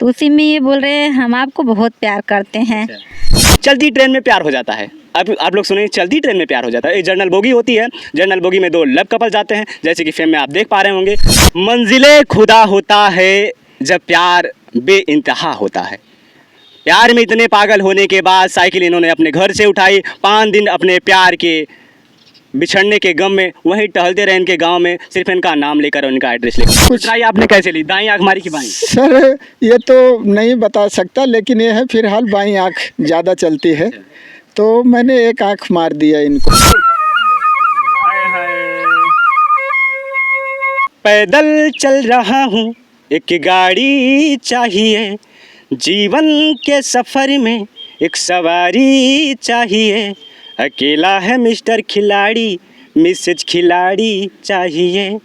तो उसी में ये बोल रहे हैं हम आपको बहुत प्यार करते हैं। चलती ट्रेन में प्यार हो जाता है। अब आप लोग सुनिए, चलती ट्रेन में प्यार हो जाता है। एक जनरल बोगी होती है, जनरल बोगी में दो लव कपल जाते हैं, जैसे कि फिल्म में आप देख पा रहे होंगे। मंजिले खुदा होता है जब प्यार बेइंतहा होता है। प्यार में इतने पागल होने के बाद साइकिल इन्होंने अपने घर से उठाई। 5 दिन अपने प्यार के बिछड़ने के गम में वहीं टहलते रहे इनके गांव में, सिर्फ इनका नाम लेकर और इनका एड्रेस लेकर। कुछ राय आपने कैसे ली, दाई आंख मारी कि बाई? सर ये तो नहीं बता सकता, लेकिन ये है फिलहाल बाई आंख ज़्यादा चलती है, तो मैंने एक आंख मार दिया इनको। पैदल चल रहा हूँ, एक गाड़ी चाहिए, जीवन के सफ़र में एक सवारी चाहिए। अकेला है मिस्टर खिलाड़ी, मिसेज खिलाड़ी चाहिए।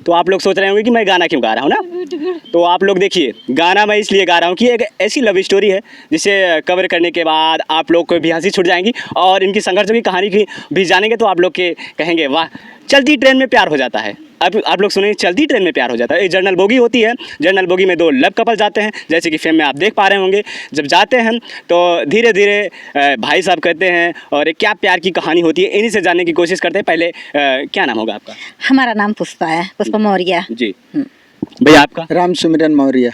तो आप लोग सोच रहे होंगे कि मैं गाना क्यों गा रहा हूँ ना, तो आप लोग देखिए, गाना मैं इसलिए गा रहा हूँ कि एक ऐसी लव स्टोरी है जिसे कवर करने के बाद आप लोग को भी हंसी छूट जाएंगी और इनकी संघर्षों की कहानी की भी जानेंगे तो आप लोग के कहेंगे वाह, चलती ट्रेन में प्यार हो जाता है। अब आप लोग सुनिए, चलती ट्रेन में प्यार हो जाता है। एक जनरल बोगी होती है, जनरल बोगी में दो लव कपल जाते हैं, जैसे कि फिल्म में आप देख पा रहे होंगे। जब जाते हैं तो धीरे धीरे भाई साहब कहते हैं और क्या प्यार की कहानी होती है, इन्हीं से जानने की कोशिश करते हैं। पहले क्या नाम होगा आपका? हमारा नाम पुष्पा है, पुष्पा मौर्य जी। भैया आपका? राम सुमिरन मौर्य।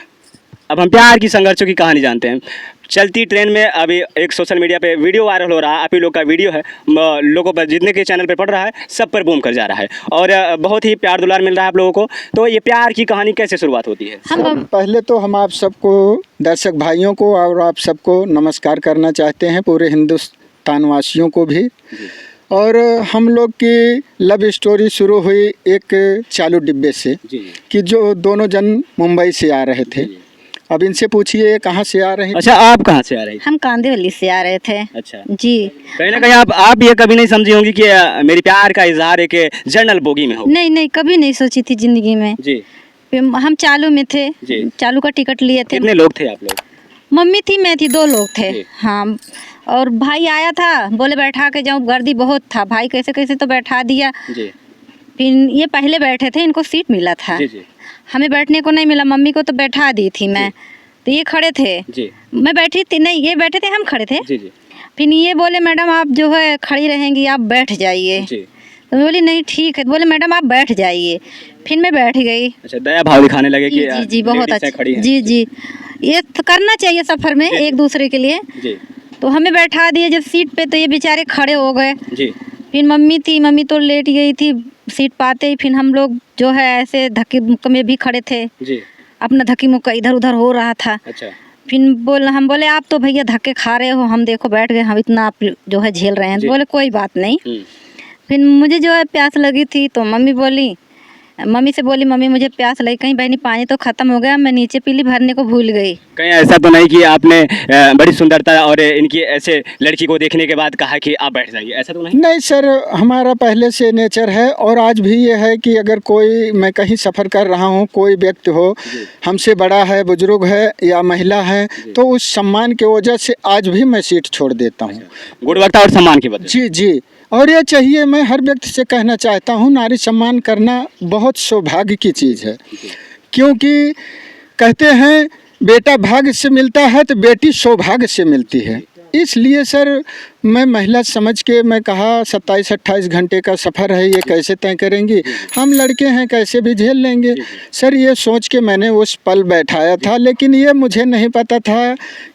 अब हम प्यार की संघर्षों की कहानी जानते हैं। चलती ट्रेन में अभी एक सोशल मीडिया पे वीडियो वायरल हो रहा है, आप ही लोग का वीडियो है, लोगों पर जितने के चैनल पे पड़ रहा है सब पर बूम कर जा रहा है और बहुत ही प्यार दुलार मिल रहा है आप लोगों को। तो ये प्यार की कहानी कैसे शुरुआत होती है? पहले तो हम आप सबको, दर्शक भाइयों को और आप सबको नमस्कार करना चाहते हैं, पूरे हिंदुस्तान वासियों को भी। और हम लोग की लव स्टोरी शुरू हुई एक चालू डिब्बे से कि जो दोनों जन मुंबई से आ रहे थे। अब इनसे पूछिए कहाँ से आ रहे हैं? अच्छा, आप कहाँ से आ रहे हैं? हम कांदिवली से आ रहे थे। अच्छा जी। कहीं ना कहीं आप ये कभी नहीं समझी होंगी कि मेरी प्यार का इजहार एक जनरल बोगी में हो? नहीं नहीं, कभी नहीं सोची थी जिंदगी में जी। हम चालू में थे जी। चालू का टिकट लिए थे। कितने लोग थे आप लोग? मम्मी थी, मैं थी, 2 लोग थे। जी। हाँ, और भाई आया था, बोले बैठा के जाऊँ, गर्दी बहुत था, भाई कैसे कैसे तो बैठा दिया। जी। फिर ये पहले बैठे थे, इनको सीट मिला था। जी जी। हमें बैठने को नहीं मिला, मम्मी को तो बैठा दी थी मैं, तो ये खड़े थे। जी। मैं बैठी थी नहीं, ये बैठे थे, हम खड़े थे। जी जी। फिर ये बोले मैडम आप जो है खड़ी रहेंगी, आप बैठ जाइए। जी। तो मैं बोली नहीं ठीक है, तो बोले मैडम आप बैठ जाइए। फिर मैं बैठ गई। अच्छा, दया भाव दिखाने लगे कि जी जी, बहुत लेडीज़ अच्छा। खड़ी हैं। जी जी, ये तो करना चाहिए सफ़र में एक दूसरे के लिए। जी। तो हमें बैठा दिए जब सीट पे, तो ये बेचारे खड़े हो गए। जी। फिर मम्मी थी, मम्मी तो लेट गई थी सीट पाते ही। फिर हम लोग जो है ऐसे धक्के मुक्के में भी खड़े थे, जी। अपना धक्की मुक्का इधर उधर हो रहा था। अच्छा। फिर हम बोले आप तो भैया धक्के खा रहे हो, हम देखो बैठ गए, हम इतना आप जो है झेल रहे हैं। तो बोले कोई बात नहीं। फिर मुझे जो है प्यास लगी थी, तो मम्मी से बोली मम्मी मुझे प्यास लगी, कहीं बहनी पानी तो ख़त्म हो गया, मैं नीचे पीली भरने को भूल गई। कहीं ऐसा तो नहीं कि आपने बड़ी सुंदरता और इनकी ऐसे लड़की को देखने के बाद कहा कि आप बैठ जाइए, ऐसा तो नहीं? नहीं सर, हमारा पहले से नेचर है और आज भी ये है कि अगर कोई, मैं कहीं सफ़र कर रहा हूँ, कोई व्यक्ति हो, हमसे बड़ा है, बुजुर्ग है या महिला है, तो उस सम्मान की वजह से आज भी मैं सीट छोड़ देता हूँ। गुणवत्ता और सम्मान की वजह। जी जी, और ये चाहिए, मैं हर व्यक्ति से कहना चाहता हूँ, नारी सम्मान करना बहुत सौभाग्य की चीज़ है। क्योंकि कहते हैं बेटा भाग्य से मिलता है तो बेटी सौभाग्य से मिलती है। इसलिए सर मैं महिला समझ के मैं कहा 27-28 घंटे का सफ़र है, ये कैसे तय करेंगी, हम लड़के हैं कैसे भी झेल लेंगे। सर ये सोच के मैंने उस पल बैठाया था, लेकिन ये मुझे नहीं पता था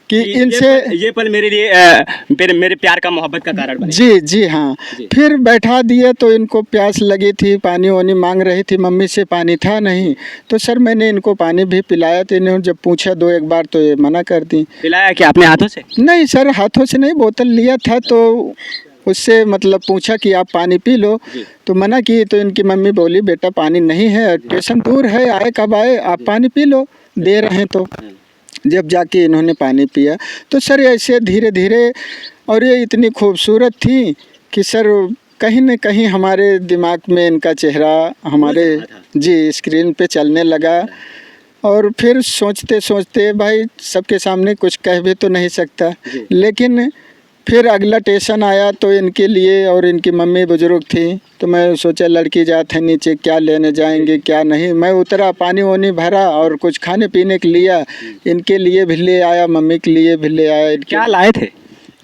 कि इनसे ये पल मेरे लिए मेरे प्यार का मोहब्बत का कारण बने। जी जी हाँ। फिर बैठा दिए तो इनको प्यास लगी थी, पानी वानी मांग रही थी, मम्मी से पानी था नहीं, तो सर मैंने इनको पानी भी पिलाया। तो इन्होंने जब पूछा 2-1 बार तो ये मना कर दी। पिलाया क्या अपने हाथों से? नहीं सर, हाथों से नहीं, बोतल लिया था तो उससे मतलब पूछा कि आप पानी पी लो, तो मना की। तो इनकी मम्मी बोली बेटा पानी नहीं है, स्टेशन दूर है, आए कब आए, आप पानी पी लो, दे रहे हैं। तो जब जाके इन्होंने पानी पिया तो सर ऐसे धीरे धीरे, और ये इतनी खूबसूरत थी कि सर कहीं न कहीं हमारे दिमाग में इनका चेहरा हमारे जी स्क्रीन पे चलने लगा। और फिर सोचते सोचते, भाई सबके सामने कुछ कह भी तो नहीं सकता, लेकिन फिर अगला स्टेशन आया तो इनके लिए, और इनकी मम्मी बुजुर्ग थी, तो मैं सोचा लड़की जाते हैं नीचे, क्या लेने जाएंगे क्या नहीं। मैं उतरा, पानी वानी भरा और कुछ खाने पीने के लिया, इनके लिए भी ले आया, मम्मी के लिए भी ले आया। क्या लाए थे?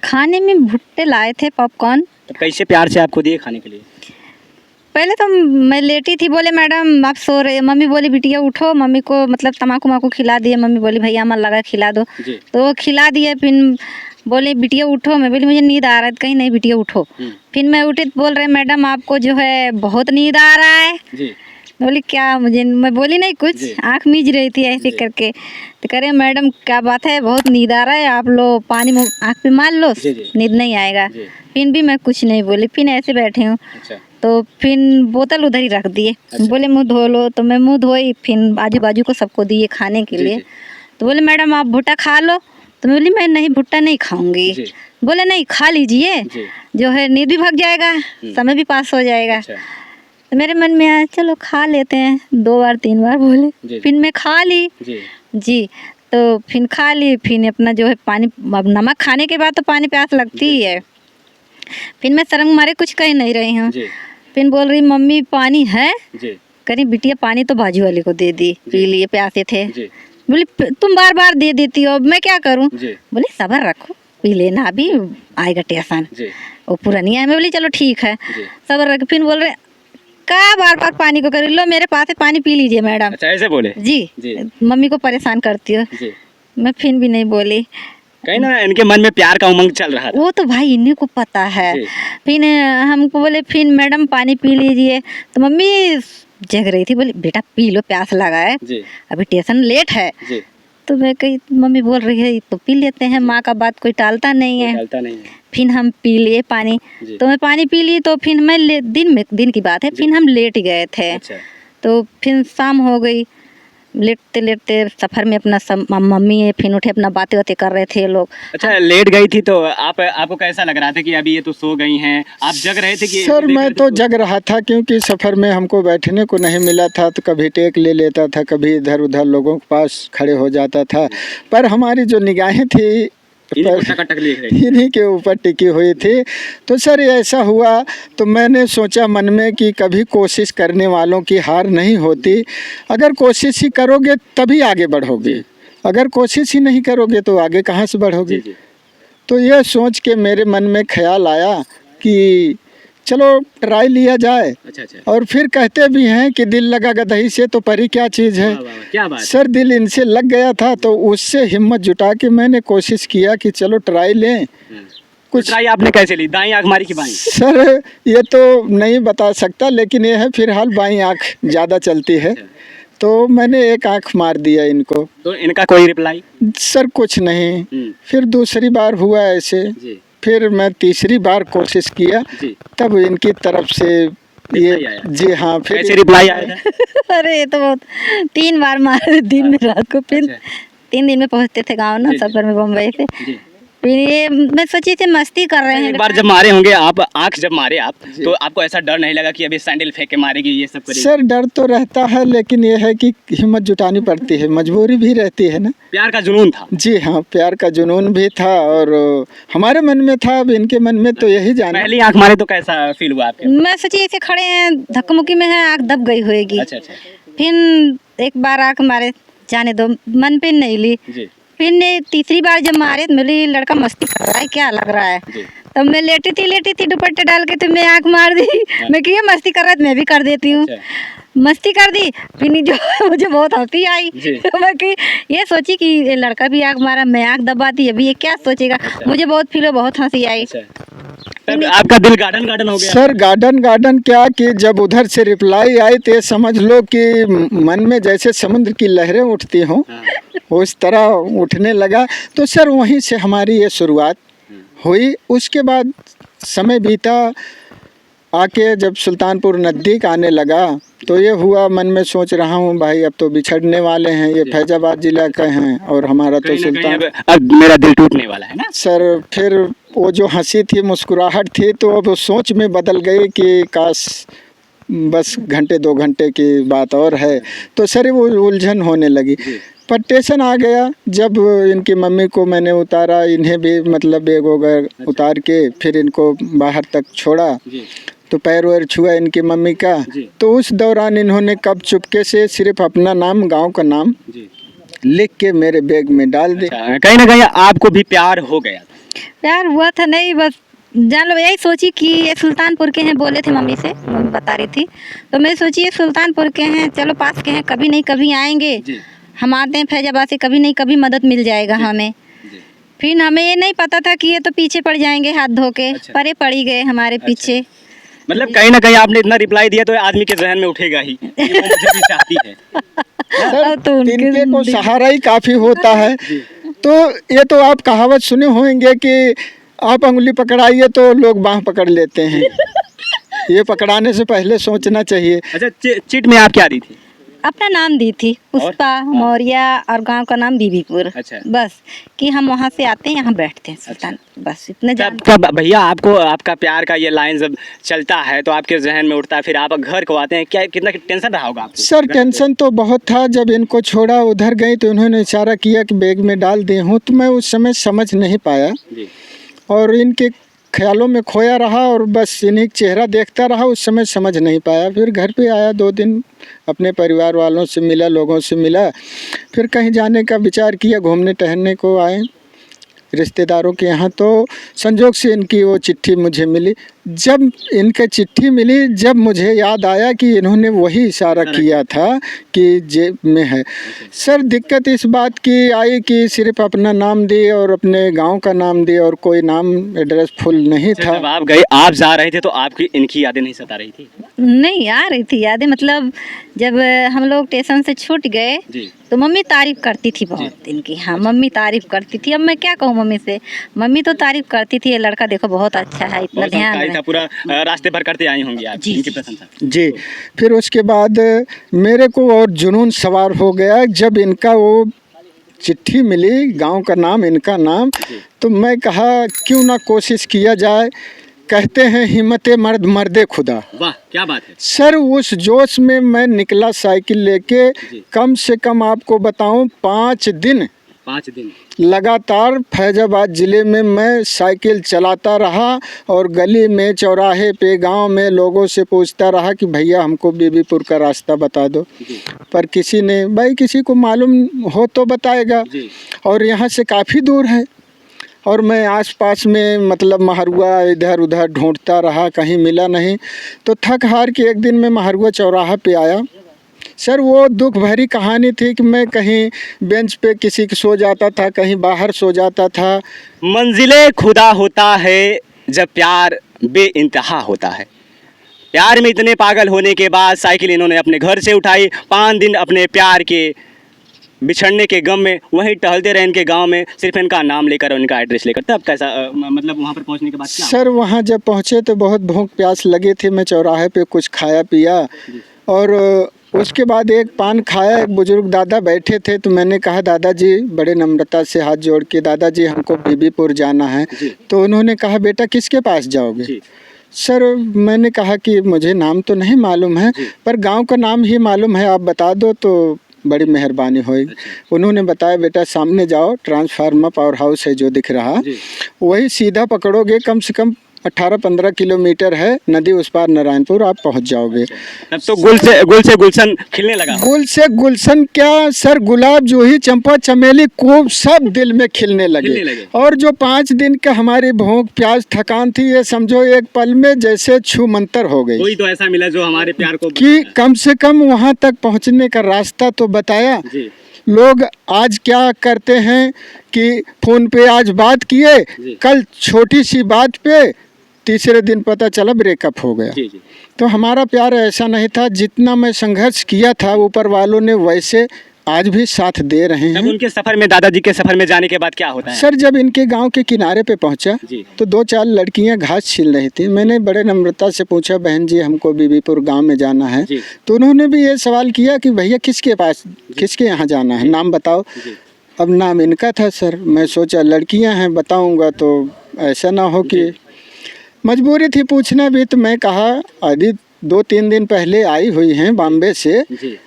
खाने में भुट्टे लाए थे, पॉपकॉर्न। तो कैसे प्यार से आपको दिए खाने के लिए? पहले तो मैं लेटी थी, बोले मैडम आप सो रहे। मम्मी बोली बिटिया उठो, मम्मी को मतलब तम्बाकू माकू खिला दिए। मम्मी बोली भैया मन लगा खिला दो, जी। तो वो खिला दिए। फिर बोले बिटिया उठो, मैं बोली मुझे नींद आ रहा है। कहीं नहीं बिटिया उठो। फिर मैं उठी तो बोल रहे मैडम आपको जो है बहुत नींद आ रहा है। जी। बोली क्या, मुझे, मैं बोली नहीं कुछ, जी। आँख मीच रही थी ऐसे जी। करके। तो कह रहे मैडम क्या बात है, बहुत नींद आ रहा है, आप लो पानी में आँख पे मार लो, जी, जी। नींद नहीं आएगा। जी। फिर भी मैं कुछ नहीं बोली, फिर ऐसे बैठी हूँ। अच्छा। तो फिर बोतल उधर ही रख दिए। अच्छा। बोले मुंह धो लो, तो मैं मुंह धोई, फिर आजू बाजू को सबको दिए खाने के जी, लिए। जी। तो बोले मैडम आप भुट्टा खा लो, तो मैं बोली मैं नहीं भुट्टा नहीं खाऊंगी। जी। बोले नहीं खा लीजिए, जी। जो है नींद भी भाग जाएगा, समय भी पास हो जाएगा। अच्छा। तो मेरे मन में आया चलो खा लेते हैं, 2 बार 3 बार बोले। जी। फिर मैं खा ली। जी। जी। तो फिर खा ली, फिर अपना जो है पानी, अब नमक खाने के बाद तो पानी प्यास लगती ही है। फिर मैं शर्म मारे कुछ कह नहीं रही हूँ। जी। फिर बोल रही मम्मी पानी है? जी। करी बिटिया पानी तो बाजू वाले को दे दी, पी लिए, प्यासे थे। जी। बोली तुम बार बार दे देती हो, मैं क्या करूँ? जी। बोले सब्र रखो, पी लेना, अभी आएगा टेंशन। जी। वो पूरा नहीं आया। मैं बोली चलो ठीक है, जी। सब्र रख। फिर बोल रहे क्या बार बार पानी को कर लो, मेरे पास है पानी पी लीजिए मैडम। अच्छा ऐसे बोले? जी। जी। मम्मी को परेशान करती हो। जी। मैं फिर भी नहीं बोली। कहीं ना इनके मन में प्यार का उमंग चल रहा था। वो तो भाई इन्हीं को पता है। जी। फिर हमको बोले फिर मैडम पानी पी लीजिए, तो मम्मी जग रही थी, बोली बेटा पी लो, प्यास लगा है, जी। अभी स्टेशन लेट है। जी। तो मैं कही मम्मी बोल रही है तो पी लेते हैं, माँ का बात कोई टालता नहीं है। चलता नहीं है। फिर हम पी लिए पानी। जी। तो मैं पानी पी ली, तो फिर मैं दिन की बात है, फिर हम लेट गए थे। अच्छा। तो फिर शाम हो गई, लेटते लेटते सफ़र में अपना सब मम्मी है, फिर उठे अपना बातें बातें कर रहे थे ये लोग। अच्छा लेट गई थी तो आपको कैसा लग रहा था कि अभी ये तो सो गई हैं, आप जग रहे थे कि? सर मैं तो जग रहा था, क्योंकि सफ़र में हमको बैठने को नहीं मिला था, तो कभी टेक ले लेता था, कभी इधर उधर लोगों के पास खड़े हो जाता था। पर हमारी जो निगाहें थी इन्हीं के ऊपर टिकी हुई थी। तो सर ऐसा हुआ, तो मैंने सोचा मन में कि कभी कोशिश करने वालों की हार नहीं होती। अगर कोशिश ही करोगे तभी आगे बढ़ोगे, अगर कोशिश ही नहीं करोगे तो आगे कहाँ से बढ़ोगे। तो यह सोच के मेरे मन में ख्याल आया कि चलो ट्राई लिया जाए। अच्छा अच्छा। और फिर कहते भी हैं कि दिल लगा गदही से तो परी क्या चीज़ है। वाह, वाह, वाह, क्या बात। सर दिल इनसे लग गया था, तो उससे हिम्मत जुटा के मैंने कोशिश किया कि चलो ट्राई लें। कुछ ट्राई आपने कैसे ली, दाईं आंख मारी कि बाईं? सर ये तो नहीं बता सकता, लेकिन ये है फिलहाल बाईं आंख ज़्यादा चलती है, तो मैंने एक आंख मार दिया इनको। तो इनका कोई रिप्लाई? सर कुछ नहीं। फिर दूसरी बार हुआ ऐसे, फिर मैं तीसरी बार कोशिश किया, तब इनकी तरफ से ये, जी हाँ, फिर कैसे रिप्लाई आया था? अरे ये तो बहुत 3 बार मारे दिन में रात को। फिर 3 दिन में पहुंचते थे गाँव ना, सफर में बम्बई से। फिर ये मैं सोची थी मस्ती कर रहे हैं। एक बार जब मारे होंगे आप, आंख जब मारे आप, तो आपको ऐसा डर नहीं लगा कि अभी सैंडल फेंक के मारेगी, ये सब करेगी? सर डर तो रहता है, लेकिन ये है कि हिम्मत जुटानी पड़ती है, मजबूरी भी रहती है ना। प्यार का जुनून था? जी हाँ, प्यार का जुनून भी था, और हमारे मन में था, अब इनके मन में तो यही जाना। पहली आंख मारे तो कैसा फील हुआ आपके? मैं सोची ऐसे खड़े हैं, धक्का-मुक्की में है, आँख दब गई होएगी। अच्छा अच्छा। फिर एक बार आँख मारे, जाने दो, मन पे नहीं ली। फिर ने तीसरी बार जब मारे तो मेरी लड़का मस्ती कर रहा है, क्या लग रहा है। तब मैं लेटी थी दुपट्टे डाल के, तो मैं आँख मार दी। मैं कि ये मस्ती कर रहा है तो मैं भी कर देती हूँ। मस्ती कर दी। फिर जो मुझे बहुत हंसी आई। मैं कि ये सोची कि ये लड़का भी आँख मारा, मैं आँख दबा दी, अभी ये क्या सोचेगा। मुझे बहुत फील, बहुत हंसी आई। तब आपका दिल गार्डन गार्डन हो गया? सर गार्डन क्या कि जब उधर से रिप्लाई आई तो ये समझ लो कि मन में जैसे समुद्र की लहरें उठती हों, उस तरह उठने लगा। तो सर वहीं से हमारी ये शुरुआत हुई। उसके बाद समय बीता, आके जब सुल्तानपुर नज़दीक आने लगा तो ये हुआ, मन में सोच रहा हूँ भाई अब तो बिछड़ने वाले हैं, ये फैजाबाद जिला के हैं और हमारा तो सुल्तान, अब मेरा दिल टूटने वाला है ना सर। फिर वो जो हंसी थी, मुस्कुराहट थी, तो अब सोच में बदल गई कि काश बस घंटे 2 घंटे की बात और है। तो सर वो उलझन होने लगी। एक्सपेक्टेशन आ गया जब इनकी मम्मी को मैंने उतारा, इन्हें भी मतलब बैग वगैरह उतार के फिर इनको बाहर तक छोड़ा जी तो पैर वैर छुआ इनकी मम्मी का। जी। तो उस दौरान इन्होंने कब चुपके से सिर्फ अपना नाम, गांव का नाम जी। लिख के मेरे बैग में डाल दिया। अच्छा, कहीं ना कहीं आपको भी प्यार हो गया था? प्यार हुआ था नहीं, बस जान लो यही सोची कि ये सुल्तानपुर के हैं, बोले थे मम्मी से, मम्मी बता रही थी, तो मैं सोची ये सुल्तानपुर के हैं, चलो पास के हैं, कभी नहीं कभी आएंगे। जी। हम आते हैं फैजाबाद से, कभी नहीं कभी मदद मिल जाएगा हमें। जी। फिर हमें ये नहीं पता था कि ये तो पीछे पड़ जाएंगे हाथ धो के। अच्छा। परे पड़ ही गए हमारे पीछे। मतलब कहीं ना कहीं आपने इतना रिप्लाई दिया तो आदमी के जहन में उठेगा ही कि वो मुझे भी चाहती है। सर, अब तो उनके इनके को जिंदगी- सहारा ही काफ़ी होता है। तो ये तो आप कहावत सुने होंगे कि आप अंगुली पकड़ाइए तो लोग बाँह पकड़ लेते हैं। ये पकड़ाने से पहले सोचना चाहिए। अच्छा, चिट में आप क्या दी थी? अपना नाम दी थी, पुष्पा मौर्य, और गांव का नाम बीबीपुर। अच्छा। बस कि हम वहाँ से आते हैं, यहाँ बैठते हैं सुल्तान, बस इतने जान। तब भैया आपको आपका प्यार का ये लाइन जब चलता है तो आपके जहन में उठता है, फिर आप घर को आते हैं, क्या कितना टेंशन रहा होगा आपको? सर टेंशन तो बहुत था। जब इनको छोड़ा उधर गई तो उन्होंने इशारा किया कि बैग में डाल दी हूँ, तो मैं उस समय समझ नहीं पाया जी। और इनके ख्यालों में खोया रहा और बस इन्हीं का चेहरा देखता रहा। उस समय समझ नहीं पाया। फिर घर पे आया, 2 दिन अपने परिवार वालों से मिला, लोगों से मिला, फिर कहीं जाने का विचार किया, घूमने टहलने को आए रिश्तेदारों के यहाँ। तो संजोग से इनकी वो चिट्ठी मुझे मिली। जब इनका चिट्ठी मिली, जब मुझे याद आया कि इन्होंने वही इशारा किया था कि जेब में है। सर दिक्कत इस बात की आई कि सिर्फ अपना नाम दी और अपने गांव का नाम दी और कोई नाम एड्रेस फुल नहीं था। जब आप गए, आप जा रहे थे तो आपकी इनकी यादें नहीं सता रही थी? नहीं आ रही थी यादें, मतलब जब हम लोग स्टेशन से छूट गए जी। तो मम्मी तारीफ करती थी बहुत इनकी। हाँ, मम्मी तारीफ करती थी। अब मैं क्या कहूँ मम्मी से, मम्मी तो तारीफ करती थी, ये लड़का देखो बहुत अच्छा है, इतना बहुत ध्यान संस्कारी रहे। था, पूरा रास्ते भर करते आई होंगी आप जी, इनकी जी। प्रशंसा। जी। फिर उसके बाद मेरे को और जुनून सवार हो गया जब इनका वो चिट्ठी मिली, गांव का नाम, इनका नाम। तो मैं कहा क्यों ना कोशिश किया जाए। कहते हैं हिम्मते मर्द मर्दे खुदा। वाह, क्या बात है। सर उस जोश में मैं निकला साइकिल लेके। जी। कम से कम आपको बताऊं 5 दिन 5 दिन लगातार फैजाबाद ज़िले में मैं साइकिल चलाता रहा और गली में, चौराहे पे, गांव में लोगों से पूछता रहा कि भैया हमको बीबीपुर का रास्ता बता दो। जी। पर किसी ने, भाई किसी को मालूम हो तो बताएगा। जी। और यहाँ से काफ़ी दूर है और मैं आसपास में मतलब महरुआ इधर उधर ढूंढता रहा, कहीं मिला नहीं। तो थक हार के एक दिन मैं महरुआ चौराहा पे आया। सर वो दुख भरी कहानी थी कि मैं कहीं बेंच पे किसी के सो जाता था, कहीं बाहर सो जाता था। मंजिले खुदा होता है जब प्यार बेइंतहा होता है। प्यार में इतने पागल होने के बाद साइकिल इन्होंने अपने घर से उठाई। 5 दिन अपने प्यार के बिछड़ने के गम में वहीं टहलते रहे इनके गांव में, सिर्फ इनका नाम लेकर और इनका एड्रेस लेकर। तब कैसा मतलब वहां पर पहुंचने के बाद क्या? सर वहाँ जब पहुँचे तो बहुत भूख प्यास लगी थी। मैं चौराहे पे कुछ खाया पिया और उसके बाद एक पान खाया। एक बुजुर्ग दादा बैठे थे तो मैंने कहा दादाजी, बड़े नम्रता से हाथ जोड़ के, दादाजी हमको बीबीपुर जाना है। जी। तो उन्होंने कहा बेटा किसके पास जाओगे? जी। सर मैंने कहा कि मुझे नाम तो नहीं मालूम है, पर गांव का नाम ही मालूम है, आप बता दो तो बड़ी मेहरबानी होगी। उन्होंने बताया बेटा सामने जाओ, ट्रांसफार्मर पावर हाउस है जो दिख रहा, जी। वही सीधा पकड़ोगे, कम से कम 18-15 किलोमीटर है, नदी उस पार नारायणपुर, आप पहुंच जाओगे। तब तो गुल से गुलशन खिलने लगा। गुल से गुलशन क्या सर, गुलाब, जूही, चंपा, चमेली को सब दिल में खिलने लगे। और जो 5 दिन का हमारी भूख प्यास थकान थी, ये समझो एक पल में जैसे छू मंतर हो गई। कोई तो ऐसा मिला जो हमारे प्यार को कि कम से कम वहाँ तक पहुँचने का रास्ता तो बताया। जी। लोग आज क्या करते हैं कि फ़ोन पे आज बात किए, कल छोटी सी बात पे तीसरे दिन पता चला ब्रेकअप हो गया। जी। जी। तो हमारा प्यार ऐसा नहीं था। जितना मैं संघर्ष किया था ऊपर वालों ने वैसे आज भी साथ दे रहे तब हैं। उनके सफर में, दादाजी के सफर में जाने के बाद क्या होता है? सर जब इनके गांव के किनारे पे पहुंचा जी। तो 2-4 लड़कियां घास छील रही थी। मैंने बड़े नम्रता से पूछा बहन जी हमको बीबीपुर गांव में जाना है। जी। तो उन्होंने भी ये सवाल किया कि भैया किसके पास, किसके यहाँ जाना है, नाम बताओ। जी। अब नाम इनका था सर। मैं सोचा लड़कियां हैं, बताऊंगा तो ऐसा ना हो कि, मजबूरी थी पूछना भी। तो मैं कहा अभी 2-3 दिन पहले आई हुई हैं बॉम्बे से, जी।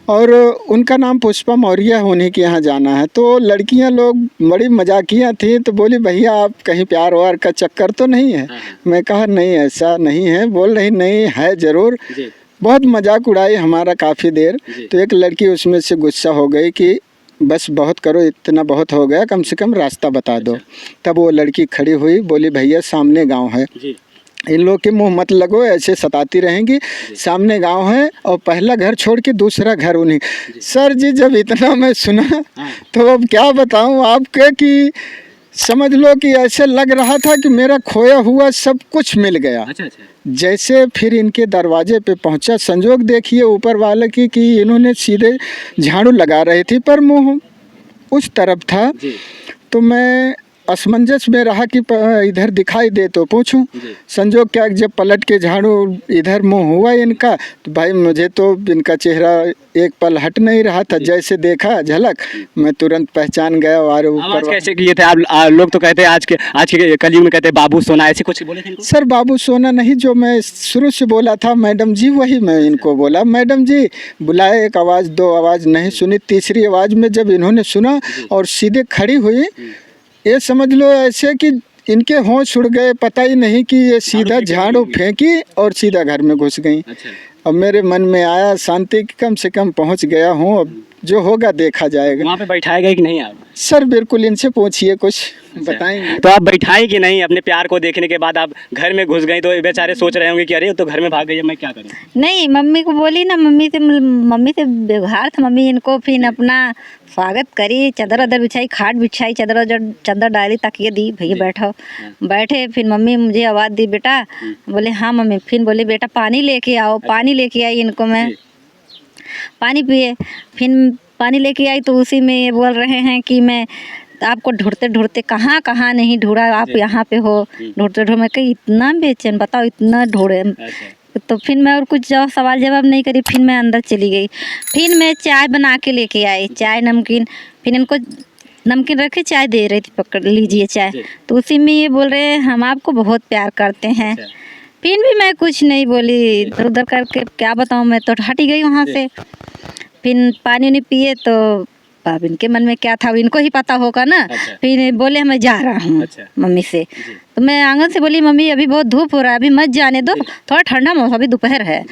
और उनका नाम पुष्पा मौर्य है, उन्हीं के यहाँ जाना है। तो लड़कियां लोग बड़ी मजाकियाँ थी, तो बोली भैया आप कहीं प्यार वार का चक्कर तो नहीं है? मैं कहा नहीं ऐसा नहीं है। बोल रही नहीं है ज़रूर। बहुत मजाक उड़ाई हमारा काफ़ी देर। तो एक लड़की उसमें से गुस्सा हो गई कि बस बहुत करो, इतना बहुत हो गया, कम से कम रास्ता बता दो। तब वो लड़की खड़ी हुई, बोली भैया सामने गांव है, इन लोग के मुंह मत लगो, ऐसे सताती रहेंगी, सामने गांव है और पहला घर छोड़ के दूसरा घर उन्हीं। सर जी जब इतना मैं सुना तो अब क्या बताऊं आपके कि समझ लो कि ऐसे लग रहा था कि मेरा खोया हुआ सब कुछ मिल गया। जैसे फिर इनके दरवाजे पे पहुंचा, संजोग देखिए ऊपर वाले की कि इन्होंने सीधे झाड़ू लगा रही थी पर मुंह उस तरफ था। तो मैं असमंजस में रहा कि इधर दिखाई दे तो पूछूं। संजोग क्या जब पलट के झाड़ू इधर मुंह हुआ इनका, तो भाई मुझे तो इनका चेहरा एक पल हट नहीं रहा था। जैसे देखा झलक, मैं तुरंत पहचान गया। और ऊपर कैसे किए थे आप लोग? तो कहते हैं आज के कलयुग में कहते हैं बाबू सोना, ऐसे कुछ बोले थे इनको? सर बाबू सोना नहीं, जो मैं शुरू से बोला था मैडम जी, वही मैं इनको बोला। मैडम जी बुलाए, एक आवाज़ दो आवाज़ नहीं सुनी, तीसरी आवाज़ में जब इन्होंने सुना और सीधे खड़ी हुई, ये समझ लो ऐसे कि इनके होश उड़ गए, पता ही नहीं कि ये सीधा झाड़ू फेंकी और सीधा घर में घुस गई। अब मेरे मन में आया शांति कि कम से कम पहुंच गया हूं, अब जो होगा देखा जाएगा। वहाँ पे बैठाए गए कि नहीं आप? सर बिल्कुल, इनसे पूछिए, कुछ बताएंगे। तो आप बैठाई कि नहीं? अपने प्यार को देखने के बाद आप घर में घुस गई तो बेचारे सोच रहे होंगे कि अरे तो घर में भाग गई, मैं क्या करूँ? नहीं, मम्मी को बोली ना, मम्मी से व्यवहार था। मम्मी इनको फिर अपना स्वागत करी, चादर वादर बिछाई, खाट बिछाई, चादर डाली, तकिए दी, भैया बैठो। बैठे, फिर मम्मी मुझे आवाज़ दी, बेटा। बोले हाँ मम्मी। फिर बोले बेटा पानी लेके आओ। पानी लेके आई, इनको मैं पानी पिए। फिर पानी लेके आई तो उसी में ये बोल रहे हैं कि मैं आपको ढूंढते ढूंढते कहाँ नहीं ढूंढा, आप यहाँ पे हो। ढूंढते ढूंढ मैं कहीं इतना बेचैन, बताओ इतना ढूंढे। तो फिर मैं और कुछ सवाल जवाब नहीं करी, फिर मैं अंदर चली गई। फिर मैं चाय बना के लेके आई, चाय नमकीन। फिर इनको नमकीन रखे, चाय दे रही थी, पकड़ लीजिए चाय। तो उसी में ये बोल रहे हैं हम आपको बहुत प्यार करते हैं। फिर भी मैं कुछ नहीं बोली, इधर उधर करके क्या बताऊँ, मैं तो हट गई वहाँ से। फिर पानी नहीं पिए तो अब इनके मन में क्या था इनको ही पता होगा ना। फिर बोले मैं जा रहा हूँ मम्मी से। तो मैं आंगन से बोली मम्मी अभी बहुत धूप हो रहा है, अभी मत जाने दो, थोड़ा ठंडा मौसम, अभी दोपहर है।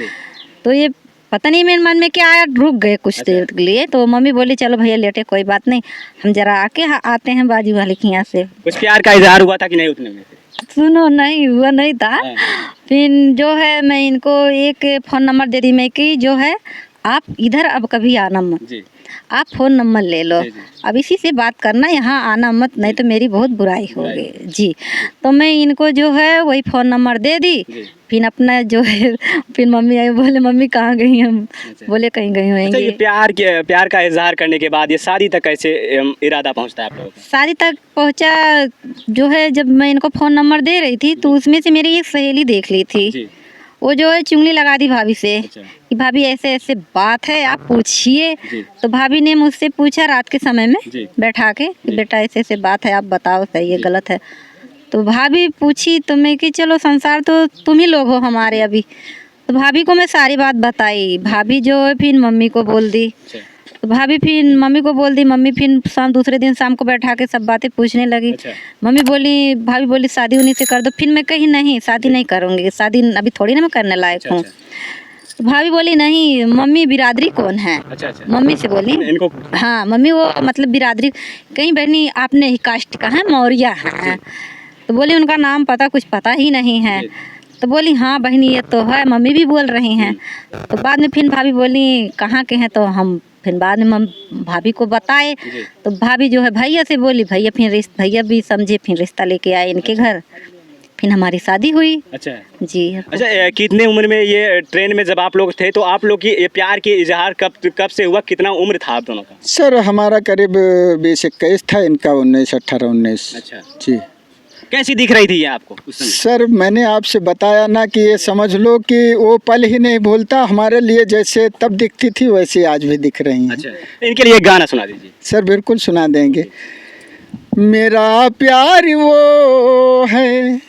तो ये पता नहीं मेरे मन में क्या आया, रुक गए कुछ देर के लिए। तो मम्मी बोली चलो भैया लेटे, कोई बात नहीं, हम जरा आके आते हैं बाजू वाले के यहाँ से। कुछ प्यार का इजहार हुआ था कि नहीं उतने में? सुनो, नहीं हुआ नहीं था। फिर जो है मैं इनको एक फ़ोन नंबर दे दी, मैं कि जो है आप इधर अब कभी आना मत, आप फ़ोन नंबर ले लो, अब इसी से बात करना, यहाँ आना मत, नहीं तो मेरी बहुत बुराई होगी जी। तो मैं इनको जो है वही फ़ोन नंबर दे दी। फिर अपना जो है, फिर मम्मी आई, बोले मम्मी कहाँ गई हम? बोले कहीं गई होंगी। ये प्यार का इजहार करने के बाद ये शादी तक कैसे इरादा पहुंचता है आप लोगों का? शादी तक पहुंचा जो है, जब मैं इनको फ़ोन नंबर दे रही थी तो उसमें से मेरी एक सहेली देख ली थी। वो जो है चुंगली लगा दी भाभी से कि भाभी ऐसे ऐसे बात है, आप पूछिए। तो भाभी ने मुझसे पूछा रात के समय में बैठा के कि बेटा ऐसे ऐसे बात है, आप बताओ सही है गलत है। तो भाभी पूछी तो मैं कि चलो संसार तो तुम ही लोग हो हमारे अभी। तो भाभी को मैं सारी बात बताई। भाभी जो है फिर मम्मी को बोल दी। तो भाभी फिर मम्मी को बोल दी। मम्मी फिर दूसरे दिन शाम को बैठा के सब बातें पूछने लगी। मम्मी बोली, भाभी बोली शादी उन्हीं से कर दो। फिर मैं कही नहीं, शादी नहीं करूँगी, शादी अभी थोड़ी ना मैं करने लायक हूँ। तो भाभी बोली नहीं, मम्मी बिरादरी कौन है? मम्मी से बोली हाँ मम्मी वो मतलब बिरादरी कहीं बहनी आपने ही कास्ट का है, मौर्य है। तो बोली उनका नाम पता कुछ पता ही नहीं है। तो बोली हाँ बहनी ये तो है, मम्मी भी बोल रही हैं। तो बाद में फिर भाभी बोली कहाँ के हैं? तो हम फिर बाद में भाभी को बताए। तो भाभी जो है भैया से बोली, भैया फिर भैया भी समझे, फिर रिश्ता लेके आए इनके घर, फिर हमारी शादी हुई। अच्छा जी। अच्छा, कितने उम्र में ये ट्रेन में जब आप लोग थे तो आप लोग की ये प्यार के इजहार कब से हुआ? कितना उम्र था आप दोनों का? सर हमारा करीब 20-21 था, इनका 18-19। अच्छा जी। कैसी दिख रही थी ये आपको उस समय? सर मैंने आपसे बताया ना कि ये समझ लो कि वो पल ही नहीं भूलता हमारे लिए, जैसे तब दिखती थी वैसे आज भी दिख रही हैं। अच्छा, इनके लिए एक गाना सुना दीजिए। सर बिल्कुल सुना देंगे। मेरा प्यार वो है,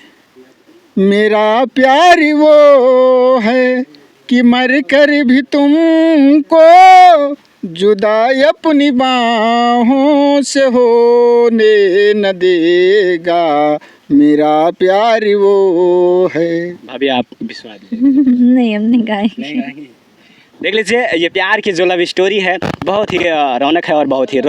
मेरा प्यार वो है कि मर कर भी तुमको जुदा अपनी बाहों से होने न देगा, मेरा प्यार वो है। भाभी आप विश्वास नहीं हम नहीं गाएंगे। नहीं गाएंगे। देख लीजिए ये प्यार की जो लव स्टोरी है बहुत ही रौनक है और बहुत ही